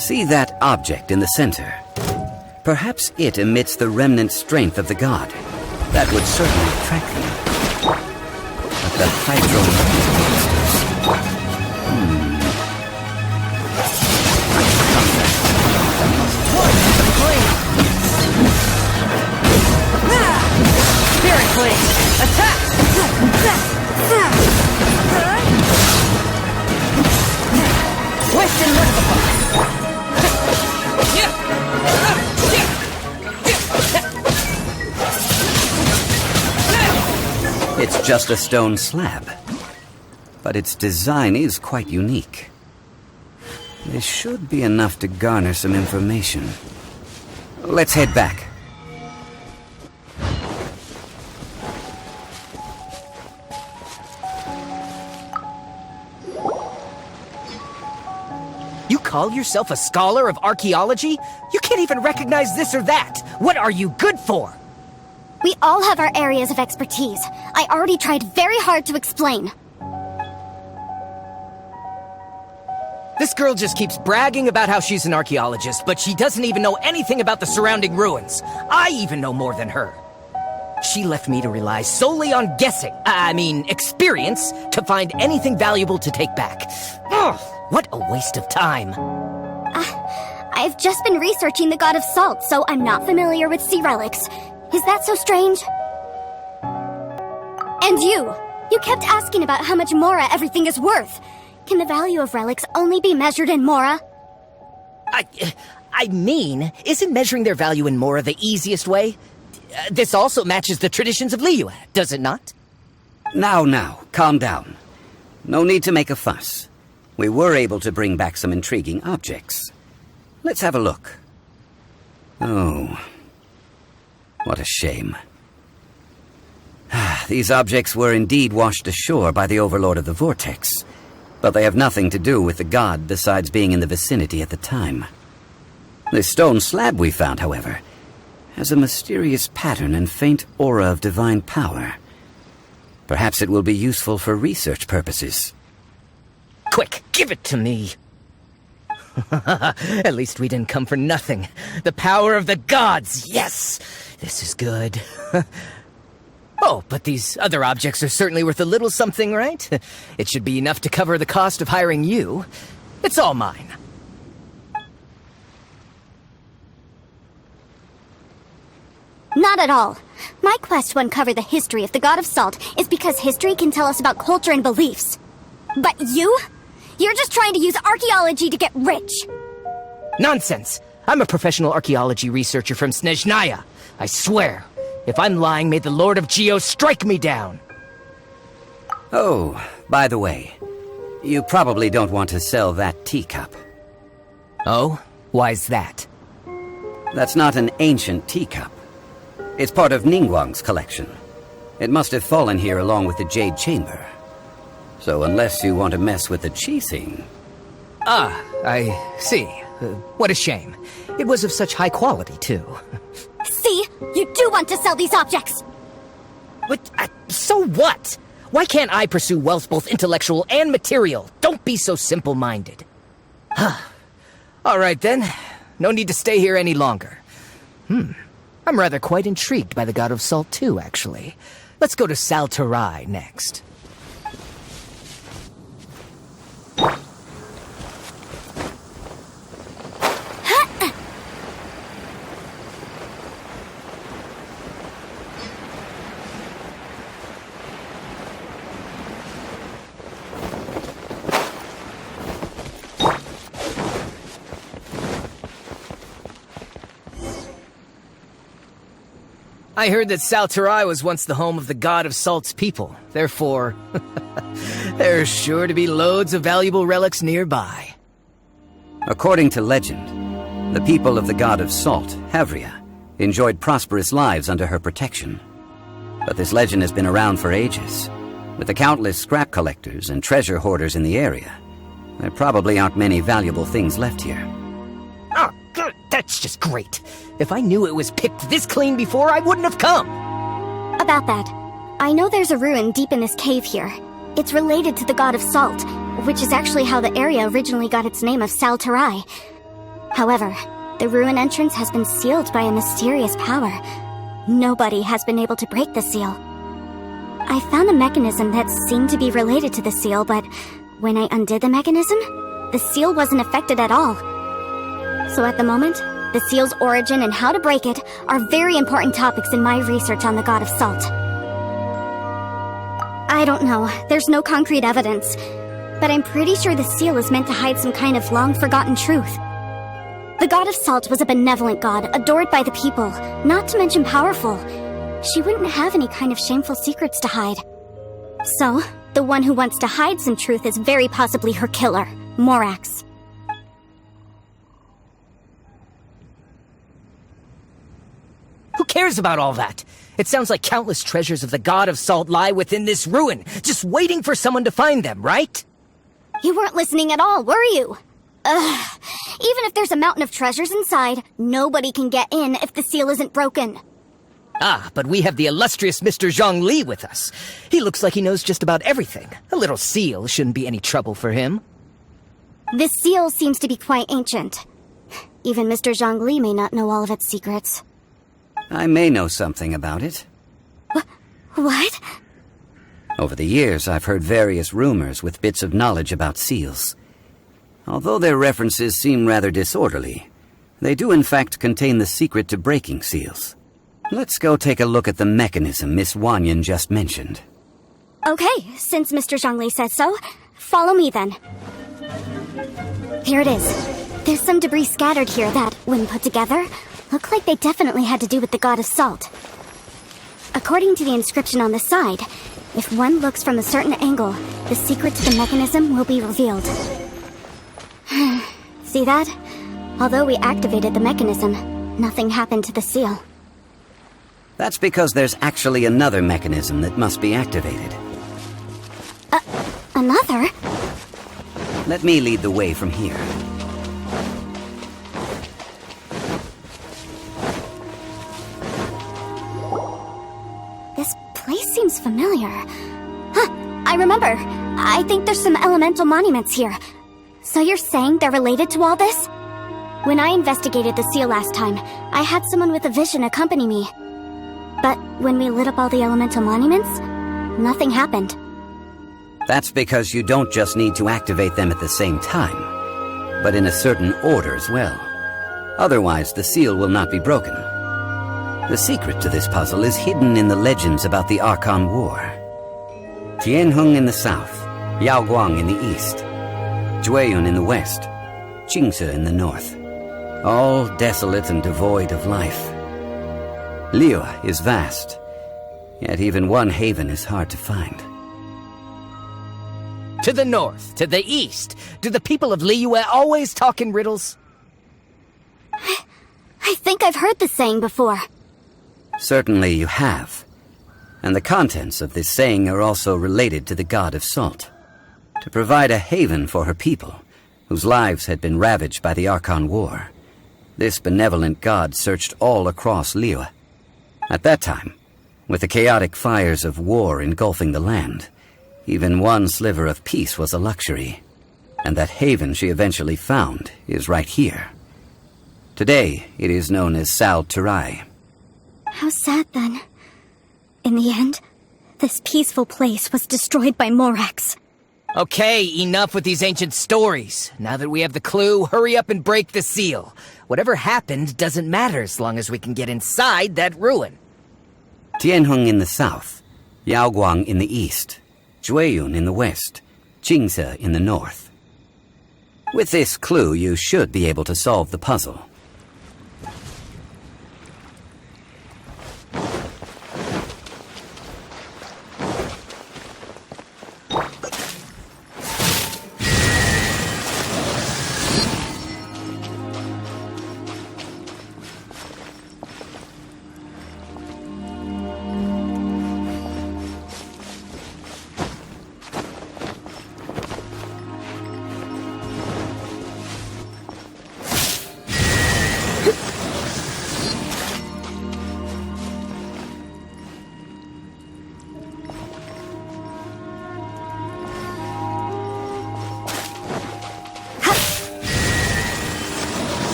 See that object in the center? Perhaps it emits the remnant strength of the god. That would certainly attract them. But the hydro monsters... Spirit Blade! Attack! Twist and It's just a stone slab, but its design is quite unique. This should be enough to garner some information. Let's head back. You call yourself a scholar of archaeology? You can't even recognize this or that! What are you good for? We all have our areas of expertise. I already tried very hard to explain. This girl just keeps bragging about how she's an archaeologist, but she doesn't even know anything about the surrounding ruins. I even know more than her. She left me to rely solely on guessing, experience, to find anything valuable to take back. Ugh, what a waste of time. I've just been researching the god of salt, so I'm not familiar with sea relics. Is that so strange? And you kept asking about how much Mora everything is worth. Can the value of relics only be measured in Mora? Isn't measuring their value in Mora the easiest way? This also matches the traditions of Liyue, does it not? Now, calm down. No need to make a fuss. We were able to bring back some intriguing objects. Let's have a look. Oh, what a shame. These objects were indeed washed ashore by the Overlord of the Vortex, but they have nothing to do with the god besides being in the vicinity at the time. This stone slab we found, however, has a mysterious pattern and faint aura of divine power. Perhaps it will be useful for research purposes. Quick, give it to me! At least we didn't come for nothing. The power of the gods, yes! This is good. Oh, but these other objects are certainly worth a little something, right? It should be enough to cover the cost of hiring you. It's all mine. Not at all. My quest to uncover the history of the god of salt is because history can tell us about culture and beliefs. But you're just trying to use archaeology to get rich. Nonsense! I'm a professional archaeology researcher from Snezhnaya. I swear, if I'm lying, may the Lord of Geo strike me down. Oh, by the way, you probably don't want to sell that teacup. Oh? Why's that? That's not an ancient teacup. It's part of Ningguang's collection. It must have fallen here along with the Jade Chamber. So unless you want to mess with the cheesing... Ah, I see. What a shame. It was of such high quality, too. See? You do want to sell these objects! But, so what? Why can't I pursue wealth both intellectual and material? Don't be so simple-minded. All right, then. No need to stay here any longer. I'm rather quite intrigued by the God of Salt, too, actually. Let's go to Sal Terrae next. I heard that Sal Terrae was once the home of the God of Salt's people. Therefore, there's sure to be loads of valuable relics nearby. According to legend, the people of the God of Salt, Havria, enjoyed prosperous lives under her protection. But this legend has been around for ages. With the countless scrap collectors and treasure hoarders in the area, there probably aren't many valuable things left here. Oh, good. That's just great. If I knew it was picked this clean before, I wouldn't have come. About that, I know there's a ruin deep in this cave here. It's related to the God of Salt, which is actually how the area originally got its name of Sal Terrae. However, the ruin entrance has been sealed by a mysterious power. Nobody has been able to break the seal. I found a mechanism that seemed to be related to the seal, but when I undid the mechanism, the seal wasn't affected at all. So at the moment, the seal's origin and how to break it are very important topics in my research on the God of Salt. I don't know, there's no concrete evidence, but I'm pretty sure the seal is meant to hide some kind of long-forgotten truth. The God of Salt was a benevolent god, adored by the people, not to mention powerful. She wouldn't have any kind of shameful secrets to hide. So, the one who wants to hide some truth is very possibly her killer, Morax. Who cares about all that? It sounds like countless treasures of the God of Salt lie within this ruin, just waiting for someone to find them, right? You weren't listening at all, were you? Even if there's a mountain of treasures inside, nobody can get in if the seal isn't broken. Ah, but we have the illustrious Mr. Zhongli with us. He looks like he knows just about everything. A little seal shouldn't be any trouble for him. This seal seems to be quite ancient. Even Mr. Zhongli may not know all of its secrets. I may know something about it. What? Over the years, I've heard various rumors with bits of knowledge about seals. Although their references seem rather disorderly, they do in fact contain the secret to breaking seals. Let's go take a look at the mechanism Miss Wanyan just mentioned. Okay, since Mr. Zhongli says so, follow me then. Here it is. There's some debris scattered here that, when put together, look like they definitely had to do with the God of Salt. According to the inscription on the side, if one looks from a certain angle, the secret to the mechanism will be revealed. See that? Although we activated the mechanism, nothing happened to the seal. That's because there's actually another mechanism that must be activated. Another? Let me lead the way from here. This place seems familiar. Huh, I remember. I think there's some elemental monuments here. So you're saying they're related to all this? When I investigated the seal last time, I had someone with a vision accompany me. But when we lit up all the elemental monuments, nothing happened. That's because you don't just need to activate them at the same time, but in a certain order as well. Otherwise, the seal will not be broken. The secret to this puzzle is hidden in the legends about the Archon War. Tianheng in the south, Yaoguang in the east, Jueyun in the west, Qingce in the north. All desolate and devoid of life. Liyue is vast, yet even one haven is hard to find. To the north, to the east. Do the people of Liyue always talk in riddles? I think I've heard this saying before. Certainly you have. And the contents of this saying are also related to the God of Salt. To provide a haven for her people, whose lives had been ravaged by the Archon War, this benevolent god searched all across Liyue. At that time, with the chaotic fires of war engulfing the land, even one sliver of peace was a luxury. And that haven she eventually found is right here. Today, it is known as Sal Terrae. How sad, then. In the end, this peaceful place was destroyed by Morax. Okay, enough with these ancient stories. Now that we have the clue, hurry up and break the seal. Whatever happened doesn't matter as long as we can get inside that ruin. Tianheng in the south, Yaoguang in the east, Jueyun in the west, Qingce in the north. With this clue, you should be able to solve the puzzle.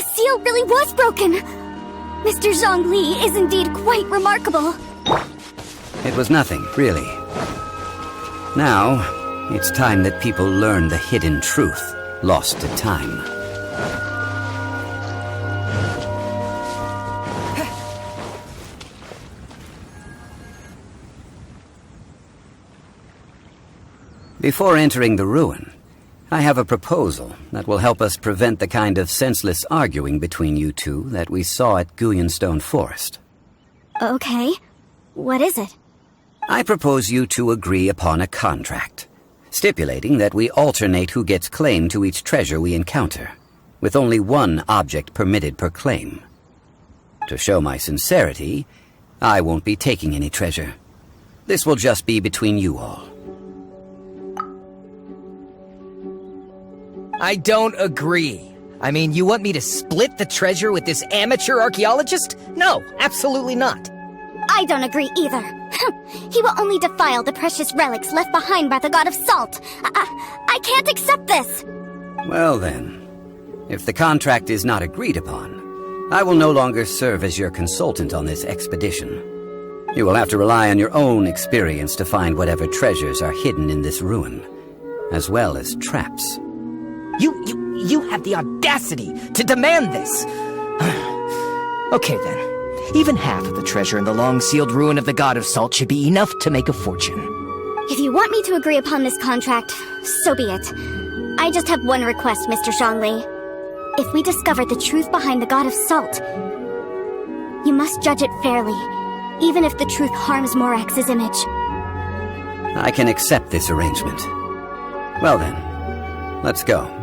The seal really was broken! Mr. Zhongli is indeed quite remarkable. It was nothing, really. Now, it's time that people learn the hidden truth, lost to time. Before entering the ruin, I have a proposal that will help us prevent the kind of senseless arguing between you two that we saw at Guyonstone Forest. Okay. What is it? I propose you two agree upon a contract, stipulating that we alternate who gets claim to each treasure we encounter, with only one object permitted per claim. To show my sincerity, I won't be taking any treasure. This will just be between you all. I don't agree. I mean, you want me to split the treasure with this amateur archaeologist? No, absolutely not. I don't agree either. He will only defile the precious relics left behind by the god of salt. I can't accept this. Well then, if the contract is not agreed upon, I will no longer serve as your consultant on this expedition. You will have to rely on your own experience to find whatever treasures are hidden in this ruin, as well as traps. You have the audacity to demand this! Okay then. Even half of the treasure in the long-sealed ruin of the God of Salt should be enough to make a fortune. If you want me to agree upon this contract, so be it. I just have one request, Mr. Zhongli. If we discover the truth behind the God of Salt, you must judge it fairly, even if the truth harms Morax's image. I can accept this arrangement. Well then, let's go.